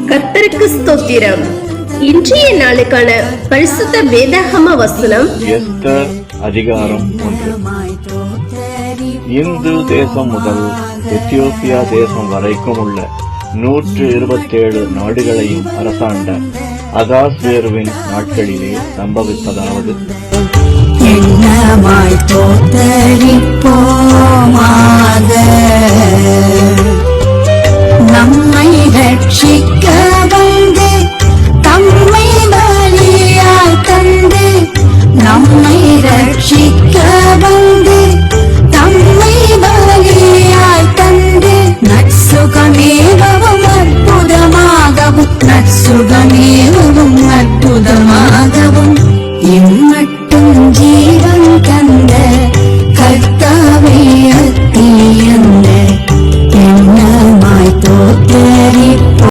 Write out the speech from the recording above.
கர்த்தருக்கு ஸ்தோத்திரம். இன்றைய நாளுக்கான பரிசுத்த வேதாகம வசனம் எஸ்தர் அதிகாரம் 1. இந்து தேசம் முதல் எத்தியோப்பியா தேசம் வரைக்கும் உள்ள 127 நாடுகளையும் அரசாண்ட அகாஸ்வேருவின் நாட்களிலே சம்பவிப்பதாவது: என்னமாய் தோத்தரிப்போமாக நம்மை ரட்சிக்க